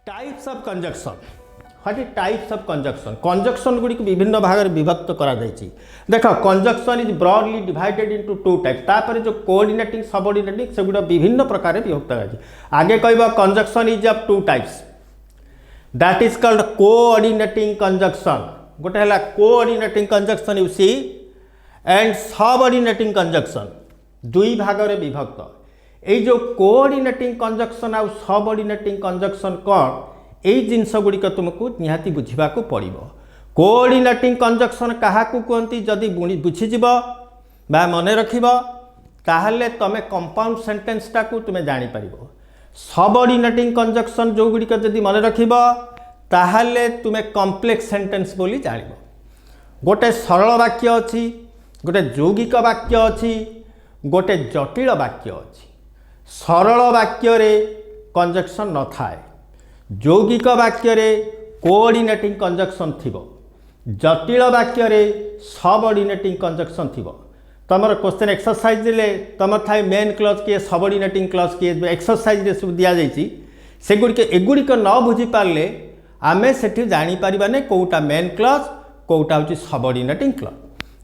Types of conjunction what is types of conjunction conjunction Gudi को विभिन्न भाग में विभक्त करा जायछि। देखो conjunction is broadly divided into two types तापर जो कोऑर्डिनेटिंग सबऑर्डिनेटिंग सेगुड़ा विभिन्न प्रकार में विभक्त करा जायछि। आगे कहबो conjunction is of two types that is called coordinating conjunction. गोटे हला coordinating conjunction you see and subordinating conjunction दुई भाग में विभक्त। ये जो कोऑर्डिनेटिंग कंजक्शन आ सबऑर्डिनेटिंग कंजक्शन कौन यही जिनस गुड़िक तुमको निहाती बुझा पड़ो। कोऑर्डिनेटिंग कंजक्शन क्या कहती जदि बुझीज मन रख ताहले तुम कंपाउंड सेंटेंस टाक तुम जापर। सबऑर्डिनेटिंग कंजक्शन जो गुड़िक जदि मन रख ताहले तुम कॉम्प्लेक्स सेंटेंस बोली जान। गोटे सरल वाक्य अच्छी गोटे यौगिक वाक्य अच्छी गोटे जटिल वाक्य अच्छी। सरल वाक्य रे कंजक्शन न थाए यौगिक वाक्य रे कोऑर्डिनेटिंग कंजक्शन थिबो जटिल वाक्य रे सबऑर्डिनेटिंग कंजक्शन थिबो। तमर क्वेश्चन एक्सरसाइज ले तम थाए मेन क्लॉज किए सबऑर्डिनेटिंग क्लॉज किए एक्सरसाइज रे सब दिया जाइछि से गुड़िक एगुड़िक न बुझी पारले आमे सेठी जानी परिबाने कोउटा मेन क्लॉज कोउटा होची सबऑर्डिनेटिंग क्लॉज।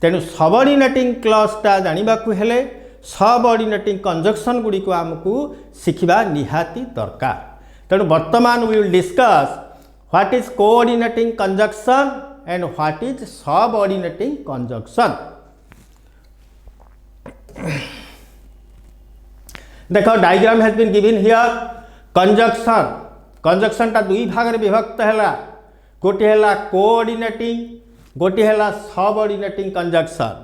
तेनु सबऑर्डिनेटिंग क्लॉजटा जानिबा को हेले सबऑर्डिनेटिंग कंजक्शन गुड़ी को आमको शिखा निहाती दरकार। तेणु वर्तमान we will discuss what is coordinating conjunction and what is subordinating conjunction. देखो diagram has been given here. Conjunction conjunction टा दुई भाग में विभक्त है गोटे है कोऑर्डिनेटिंग गोटे है सबऑर्डिनेटिंग कंजक्शन।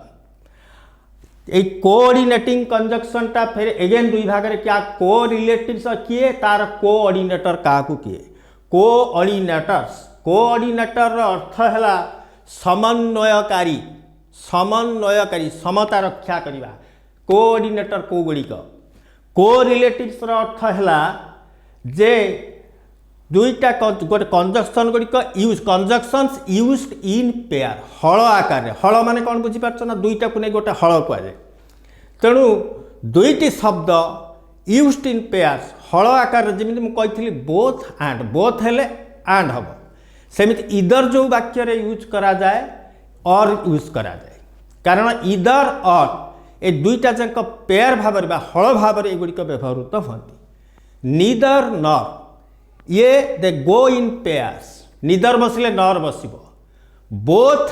ये कोऑर्डिनेटिंग कंजक्शन टा फिर एगेन दुई भाग में क्या कोरिलेटिव्स किए तार कोऑर्डिनेटर क्या किए कोऑर्डिनेटर्स। कोऑर्डिनेटर अर्थ है समन्वयकारी समन्वयकारी समता रक्षा करवा कोऑर्डिनेटर को गुड़िक। कोरिलेटिव्स अर्थ है जे दुईटा गोटे कंजक्शन गुड़िक use conjunctions used in pair हल आकार हल माने कौन बुझीपार ना दुईटा को नहीं गोटे हल कहुए। तेणु दुईटी शब्द यूज्ड इन पेयर्स हल आकार जमी मुझे बोथ हेले एंड हम सेमिति इधर जो वाक्य रे यूज करा जाए और यूज करा जाए कारण इधर और ए दुईटा जाक पेयर भाव हल भाव एगुड़िक व्यवहृत होती। नीदर नर ये दे गो इन पेयर्स निदर बसिले नर बसिबो बोथ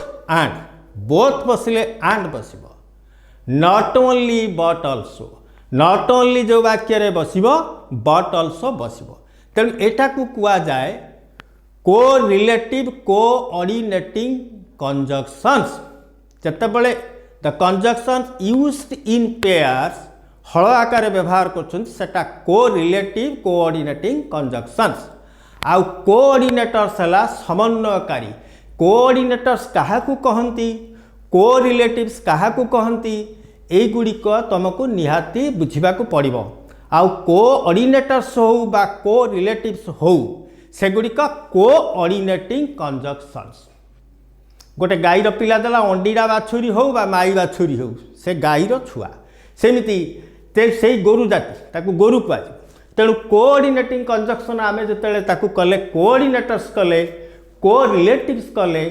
बसिले एंड बसिबो not only but also not only जो वाक्य रे बसिबो बट ऑल्सो बसिबो। तेणु एटा को कुआ जाए कोरिलेटिव कोऑर्डिनेटिंग कंजक्शंस। जतबेले the conjunctions used in pairs हल आकार व्यवहार करटा कोरिलेटिव कोऑर्डिनेटिंग कंजक्शंस। आउ कोऑर्डिनेटर्स है समन्वयकारी। कोऑर्डिनेटर्स क्या कहती कोरिलेटिव्स क्या कहती युड़िक तुमको निहाती बुझा पड़ो। आउ कोऑर्डिनेटर्स हो बा कोरिलेटिव्स हो सेगुड़िक कोऑर्डिनेटिंग कंजक्शंस। गोटे गाईर पिला देला अंडीरा बाछुरी हो बा माई बाछुरी हो से गाईर छुआ सेमिति से गोरु जाति ताकू गोरु कह। तेणु कोऑर्डिनेटिंग कंजक्शन आमे जिते कले कोऑर्डिनेटर्स कले कोरिलेटिव्स कले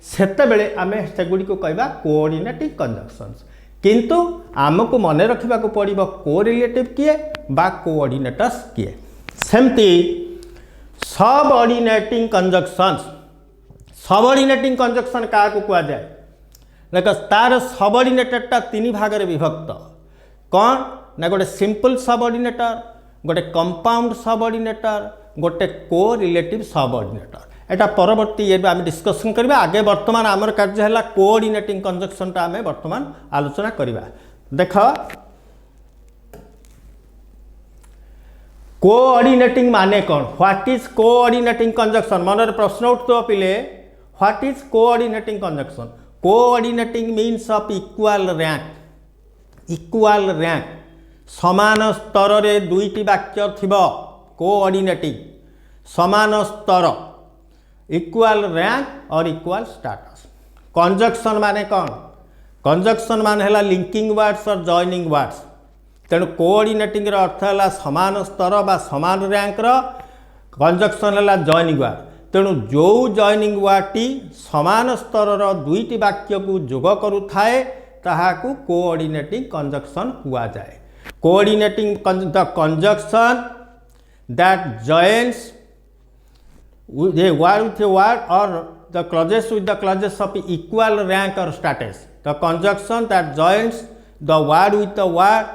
सेतेबेले आमे सेगुड़ी को कहबा कोऑर्डिनेटिंग कंजक्शंस। किंतु आमको मन रखा पड़ो कोरिलेटिव किए बा कोऑर्डिनेटर्स किए। सेमती सबऑर्डिनेटिंग कंजक्शंस सबऑर्डिनेटिंग कंजक्शन क्या कह जाए देख तार सबऑर्डिनेटरटा तीन भाग में विभक्त कौन ना गोटे सिंपल सबऑर्डिनेटर गोटे कंपाउंड सबऑर्डिनेटर गोटे कोरिलेटिव सबऑर्डिनेटर। एटा परवर्ती ये आम डिस्कसन करबा। आगे वर्तमान आमर कार्य है कोऑर्डिनेटिंग कंजक्शन टा आम वर्तमान आलोचना करबा। देख कोऑर्डिनेटिंग माने कौन व्हाट इज कोऑर्डिनेटिंग कंजक्शन मन प्रश्न उठो पिले what is coordinating conjunction. Coordinating means of equal rank समान स्तर रे दुईटी वाक्य थिबो कोऑर्डिनेटिंग समान स्तर इक्वल रैंक और इक्वल स्टेटस। कंजक्शन माने कौन कंजक्शन माने है लिंकिंग वर्ड्स और जॉइनिंग वर्ड्स। तेणु कोऑर्डिनेटिंग अर्थ है समान स्तर बा समान रैंक कंजक्शन है जॉइनिंग वर्ड तेणु जो जॉइनिंग वर्डटी समान स्तर दुईटी वाक्य को जोग करुथाए ताहाकू कोऑर्डिनेटिंग कंजक्शन कुआ जाए। Coordinating the conjunction that joins a word with a word or the clauses with the clauses of equal rank or status. The conjunction that joins the word with the word,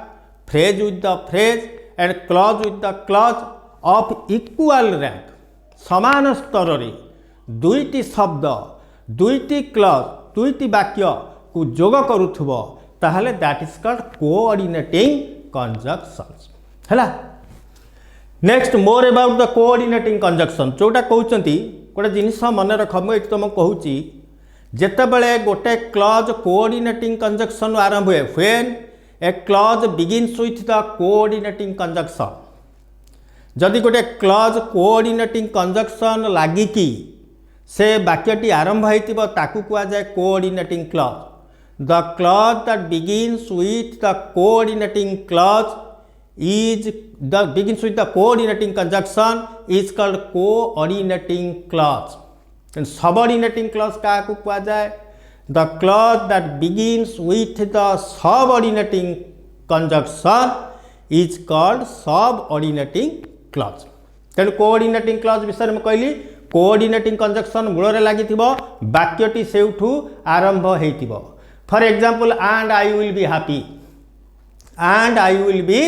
phrase with the phrase and clause with the clause of equal rank. समान स्तर रे दुईटी शब्द दुईटी clause दुईटी वाक्य को जोग करुथबो ताहले that is called coordinating conjunctions हैला। Next more about the coordinating conjunction जोटा कहते गोटे जिनस मन रख मुझे तुम कहूँ जितेबले गोटे क्लॉज कोऑर्डिनेटिंग कंजक्शन आरंभ हुए when A clause begins with the coordinating conjunction जदि गोटे क्लॉज कोऑर्डिनेटिंग कंजक्शन लागिकी से वाक्यटी आरंभ होइतिबो ताकू कुआ जाए coordinating clause. The clause that begins with the coordinating clause is the begins with the coordinating conjunction is called coordinating clause. And subordinating clause काहाकू कुआ जाए the clause that begins with the subordinating conjunction is called subordinating clause. तेणु coordinating clause विषय में कहली coordinating conjunction मूल रे लागि थिबो वाक्यटी सेउठू आरंभ हेतिबो। For example and I will be happy and I will be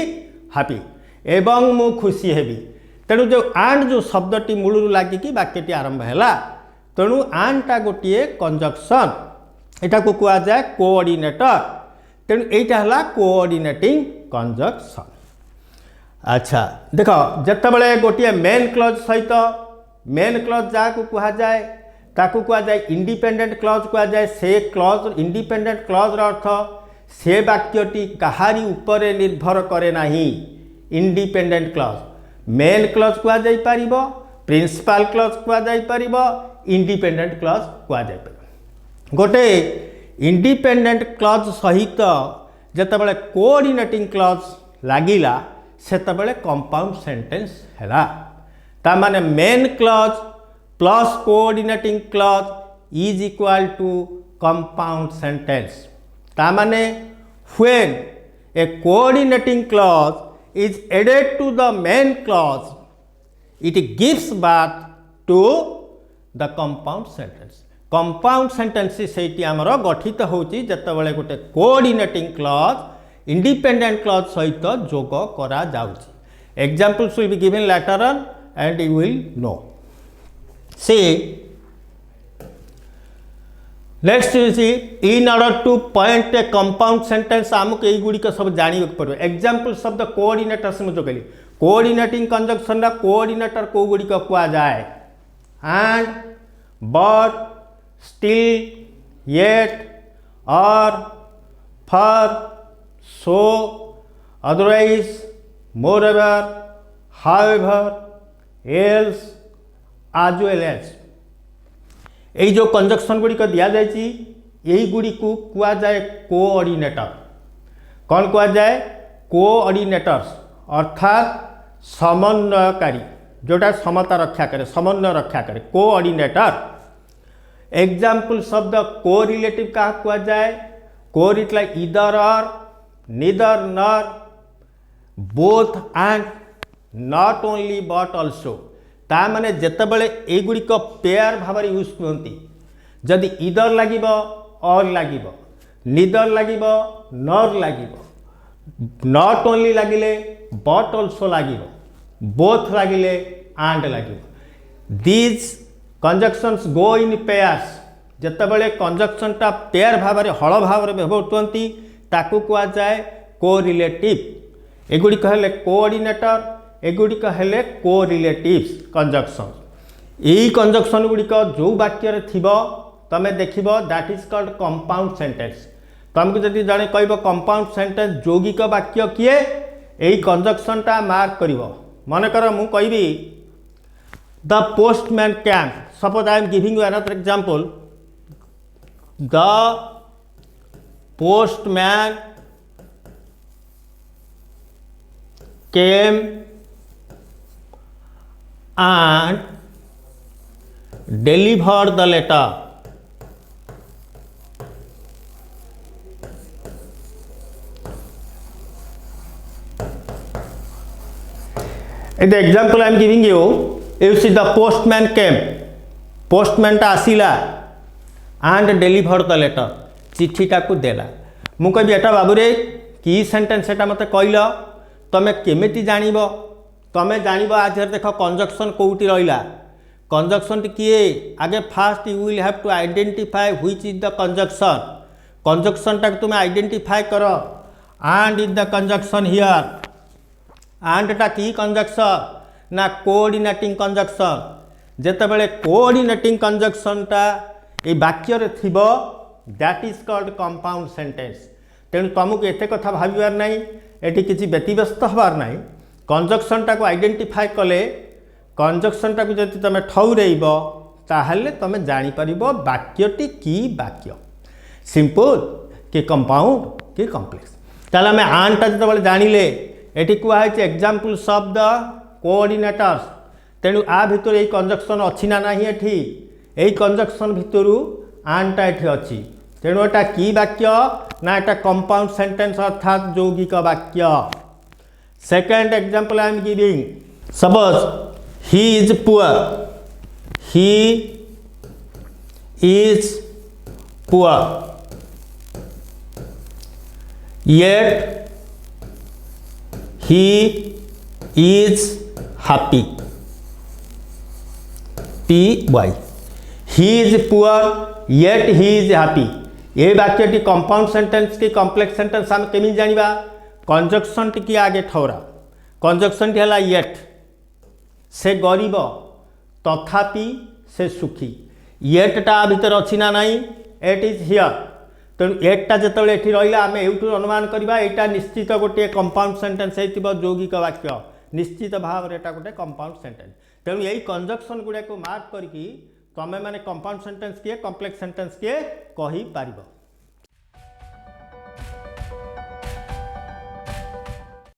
happy एवं मु खुशी हेबी तेणु जो आंड जो शब्दटी मूल लगिकी वाक्यटी आरंभ है तेणु आंडटा गोटे कंजक्शन एटा को कुआ जाए कोऑर्डिनेटर तेणु एटा हला कोऑर्डिनेटिंग कंजक्शन। अच्छा देख जितेबले गोटे मेन क्लॉज सहित मेन क्लॉज जहाँ कुआ जाए ताकू कुआ जाए इंडिपेंडेंट क्लॉज कुआ जाए। से क्लॉज इंडिपेंडेंट क्लॉज अर्थ से वाक्यटी कहारी उपरे निर्भर करे नाही। इंडिपेंडेंट क्लॉज मेन क्लॉज कुआ जाई परिबो प्रिंसिपल क्लॉज कुआ जाई परिबो इंडिपेंडेंट क्लॉज कुआ जाई परिबो। गोटे इंडिपेंडेंट क्लॉज सहित जेतेबेले कोऑर्डिनेटिंग क्लॉज लागिला सेतेबेले कंपाउंड सेंटेंस हैला। ता माने main clause plus coordinating clause is equal to compound sentence. ता माने when a coordinating clause is added to the main clause it gives birth to the compound sentence. compound sentence सेठी आमर गठित होची जतबेले गोटे coordinating clause independent clause सहित जोग करा जाउची। examples will be given later on and you will know. See next in order two point A compound sentence आमको युड़िक सब जाना पड़ो। एग्जाम्पल शब्द कोऑर्डिनेटर से मुझे कहली कोऑर्डिनेटिंग कंजक्शन कोऑर्डिनेटर को गुड़िक कुआ जाए and but still yet or for so otherwise moreover however else as well as यही जो कंजक्शन गुड़िक दि जाए यही गुड़ी को कुआ जाए कोऑर्डिनेटर। कौन कुआ जाए कोऑर्डिनेटर्स अर्थात समन्वयकारी जोटा समता रक्षा करे समन्वय रक्षा करे कोऑर्डिनेटर। एग्जाम्पल शब्द को रिलेटिव क्या कुआ जाए को लाइक इदर और नीदर नर both and not only but also. ता माने जेतेबेले ए गुड़िक पेयर भाव यूज करती जदि इदर लागिब और लागिब नीदर लागिब नर लागिब नॉट ओनली लागिले बट ऑल्सो लागिब बोथ लागिले एंड लागिब। These conjunctions go in pairs जेतेबेले कंजक्शनटा पेयर भाव हल भाव व्यवहृत ताकू कुआ जाए को रिलेटिव। एगुड़िक हेले कोऑर्डिनेटर एगुड़िक हेले को रिलेटिव्स कंजक्शन। यही कंजक्शन गुड़िक जो वाक्य थिबो तमे देखिबो that is called compound sentence. तुमको जदि जड़े कहब कंपाउंड सेंटेंस यौगिक वाक्य किए यही कंजक्शनटा मार्क करिवो। मन कर मु कहबी the postman came suppose I am giving you another example the postman came and delivered the letter. The example I am giving you, you see the postman came, postman टा आसिला and delivered the letter, चिठीटा को देला. मु कहि एटा बाबू रे की sentence एटा मते कहलो तमे केमिति जानिबो तमे जानिबो आज देख कंजक्शन कोउटी रहिला कंजक्शन किए आगे first you will have to identify which is the conjunction टा तुम आइडेंटिफाई करो and is the conjunction here and टा की कंजक्शन ना कोऑर्डिनेटिंग कंजक्शन जेतेबेले कोऑर्डिनेटिंग कंजक्शन टा ए वाक्य रे थिबो that is called compound sentence तेणु तुमको एते कथा भाबिबार नहीं एटी किछि व्यतिव्यस्त हबार नहीं कंजक्शन टा को आइडेंटिफाई कले कंजक्शन टा को जदि तुम ठौरेब ताहले तुम जानि परिबो वाक्यटी की वाक्य सिंपल कि कंपाउंड कि कॉम्प्लेक्स ताले हमें आनटा जतबेले जानिले एटी कुआई एग्जाम्पल ऑफ द कोऑर्डिनेटर्स तेणु आ भितर ये कंजक्शन अच्छी ना नहीं एठी यही कंजक्शन भितर आनटा एठी अच्छी तेणु एटा की वाक्य ना एटा कंपाउंड सेंटेंस अर्थात यौगिक वाक्य second example I am giving suppose he is poor yet he is happy. P-Y. He is poor yet he is happy. ये वाक्यटी कंपाउंड सेंटेंस की कॉम्प्लेक्स सेंटेंस आम केमी जानिबा कंजक्शन टी आगे ठौरा कंजक्शन टी हला येट से गरीब तथापि से सुखी येट टा भीतर अच्छी ना नहीं एट इज हियर तेणु एटा जिते ये रहा आम यूँ अनुमान करवा यहाँ निश्चित गोटे कंपाउंड सेंटेंस हो यौगिक वाक्य निश्चित भाव में यहाँ गोटे कंपाउंड सेंटेंस तेणु यही कंजक्शन गुड़ा को मार्क करके तुम मैंने कंपाउंड सेंटेंस किए कॉम्प्लेक्स सेंटेंस किए कही पारिबो।